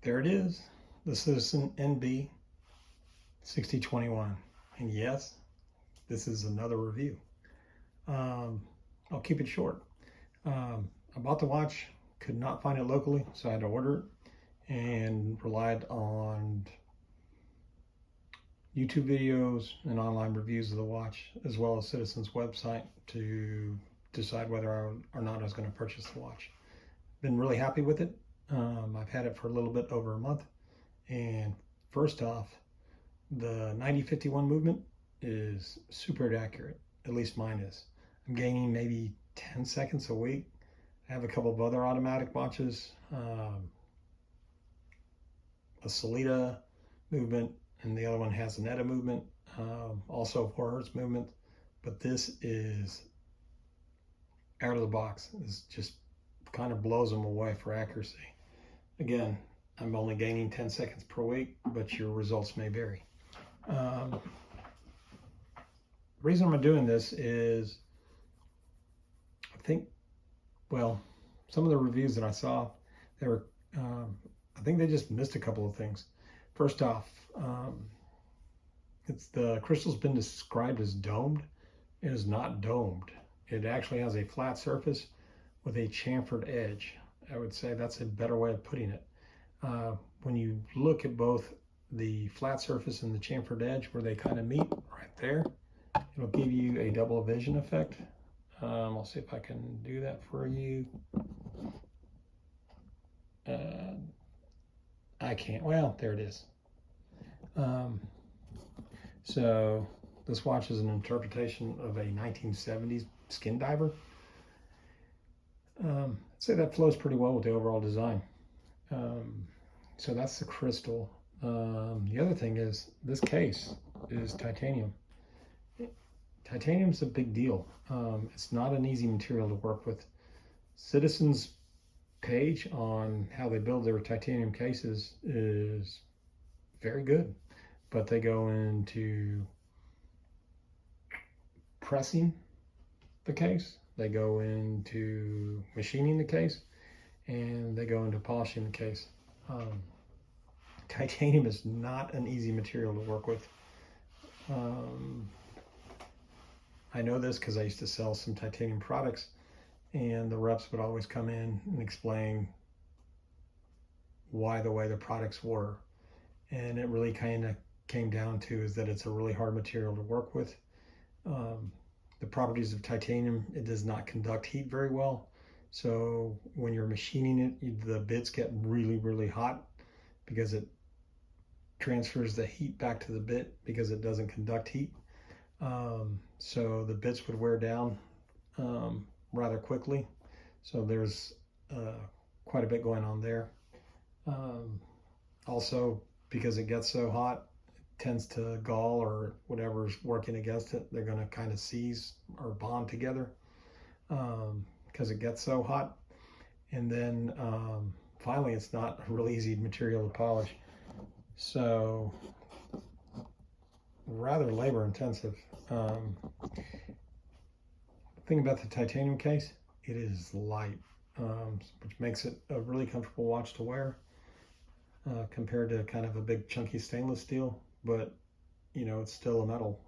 There it is, the Citizen NB 6021. And yes, this is another review. I'll keep it short. I bought the watch, could not find it locally, so I had to order it and relied on YouTube videos and online reviews of the watch, as well as Citizen's website, to decide whether or not I was going to purchase the watch. Been really happy with it. I've had it for a little bit over a month, and first off, the 90-51 movement is super accurate. At least mine is. I'm gaining maybe 10 seconds a week. I have a couple of other automatic watches, a Sellita movement, and the other one has an ETA movement, also 4 hertz movement, but this is out of the box. This just kind of blows them away for accuracy. Again, I'm only gaining 10 seconds per week, but your results may vary. The reason I'm doing this is, some of the reviews that I saw, they were, I think they just missed a couple of things. First off, the crystal's been described as domed. It is not domed. It actually has a flat surface with a chamfered edge. I would say that's a better way of putting it. When you look at both the flat surface and the chamfered edge, where they kind of meet right there, it'll give you a double vision effect. I'll see if I can do that for you. I can't. Well, there it is. So this watch is an interpretation of a 1970s skin diver. I'd say that flows pretty well with the overall design. So that's the crystal. The other thing is, this case is titanium. Titanium's a big deal. It's not an easy material to work with. Citizen's page on how they build their titanium cases is very good, but they go into pressing the case, they go into machining the case, and they go into polishing the case. Titanium is not an easy material to work with. I know this because I used to sell some titanium products, and the reps would always come in and explain why the way the products were. And it really kind of came down to is that it's a really hard material to work with. The properties of titanium, it does not conduct heat very well. So when you're machining it, the bits get really, really hot because it transfers the heat back to the bit because it doesn't conduct heat. So the bits would wear down rather quickly. So there's quite a bit going on there. Also, because it gets so hot, it tends to gall, or whatever's working against it, they're going to kind of seize or bond together because it gets so hot. And then finally, it's not a really easy material to polish. So rather labor intensive. The thing about the titanium case, it is light, which makes it a really comfortable watch to wear compared to kind of a big chunky stainless steel, but you know, it's still a metal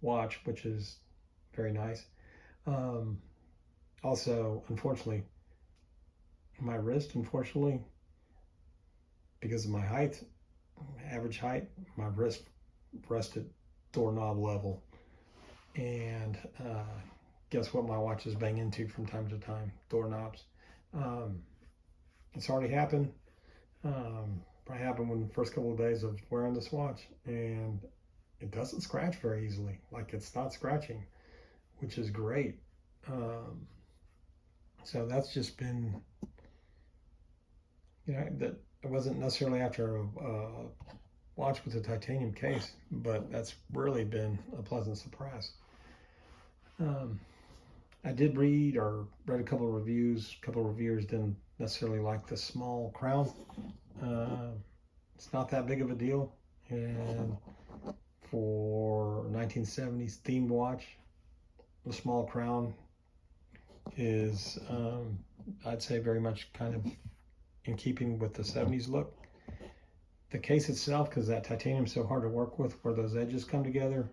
watch, which is very nice. Also, unfortunately, my wrist, because of my height, average height, my wrist rested doorknob level, and guess what my watches bang into from time to time? Doorknobs. It's already happened. Probably happened when the first couple of days of wearing this watch, and it doesn't scratch very easily. Like, it's not scratching, which is great. So that's just been, that it wasn't necessarily after a watch with a titanium case, but that's really been a pleasant surprise. I did read a couple of reviews. A couple of reviewers didn't necessarily like the small crown. It's not that big of a deal, and for 1970s themed watch, the small crown is, I'd say, very much kind of in keeping with the 70s look. the case itself, because that titanium is so hard to work with, where those edges come together,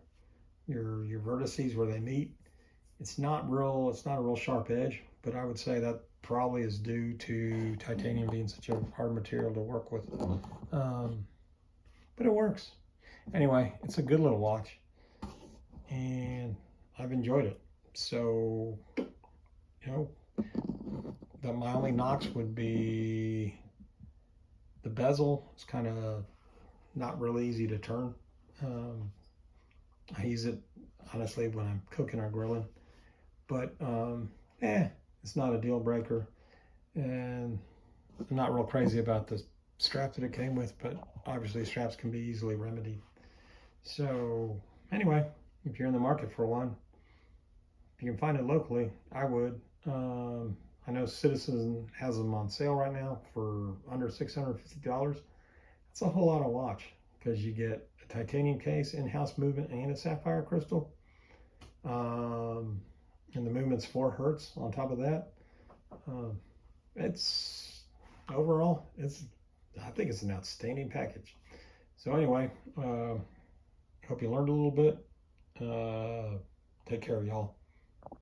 your vertices where they meet, it's not a real sharp edge, but I would say that probably is due to titanium being such a hard material to work with. But it works. Anyway, it's a good little watch, and I've enjoyed it. So, my only knocks would be the bezel. It's kind of not really easy to turn. I use it honestly when I'm cooking or grilling, but it's not a deal breaker. And I'm not real crazy about the strap that it came with, but obviously straps can be easily remedied. So anyway, if you're in the market for one, if you can find it locally, I would. I know Citizen has them on sale right now for under $650. That's a whole lot of watch, because you get a titanium case, in-house movement, and a sapphire crystal. And the movement's 4 hertz on top of that. It's overall, I think it's an outstanding package. So anyway, hope you learned a little bit. Take care, y'all.